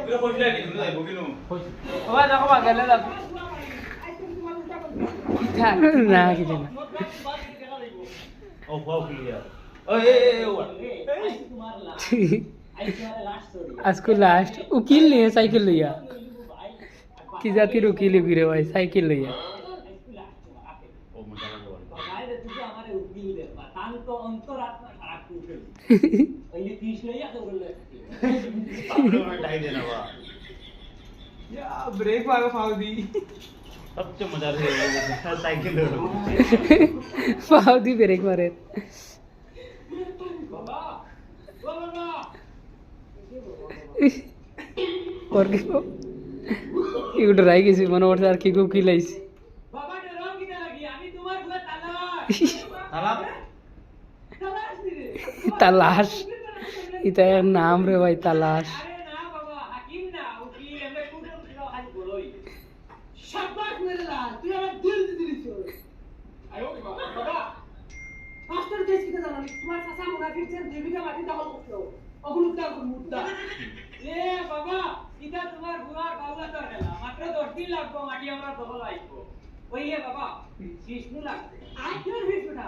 পুরো কইলা কি তুমি যাইবো কিনো বাবা দেখো বা গেলে যাব না কিছু না ও ফাও ক্লিয়ার ওই এ ও আজকে লাস্ট উকিল নিয়ে সাইকেল লইয়া কি জাতির উকিল ঘুরে ভাই সাইকেল লইয়া ও মজা লাগবে বাইরে তুই আমারে উকিল দে তান তো অন্তরাত্মা খারাপ করে ওই ফিস লইয়া তো বললে আপনি ডাই দেনা বা या ब्रेक मारो फाउदी सबसे मजा है साइकिल फाउदी ब्रेक मारे বাবা ও বাবা और की ইউ ডরাই গেছি মনে হচ্ছে আর কি কি লাইছি বাবা ডরাও কি লাগি আমি তোমার ঘরে তালাশ তালাব তালাশ রে তালাশ এটা নাম রে ভাই তালাশ আরে না বাবা হাকিম না উকিল এমএ কুড়ে খালি বলই শাবাশ মেরে লাল তুই আমার দিল দিলিস আয়ো বাবা মাস্টার কেস কি জানো তোমার চাচা মুনাফিকদের জীবিকা মাটি দখল করলো অগুলুকটা মুদ্দা এ বাবা এটা তোমার বুড়ার বাউলা তো গেল মাত্র 10 দিন লাগবে মাটি আমরা দখল আইবো ওইয়ে বাবা বিষ্ণু লাগবে আর কি বিষ্ণুটা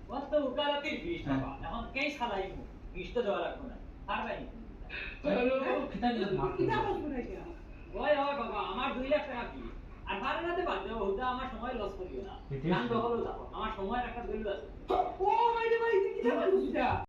মস্ত উকালতির বিষ বাবা এখন কেই চালাইবো বিষ তো দেওয়া লাগবে না আর ভাই ওই বাবা আমার 2 লাখ টাকা কি আর বারানাতে বাদ দেবো হুদা আমার সময় লস করিও না গান দখলও যাবো আমার সময়ের একটা ভ্যালু আছে ও ভাই ভাই কি যাবে বুঝিটা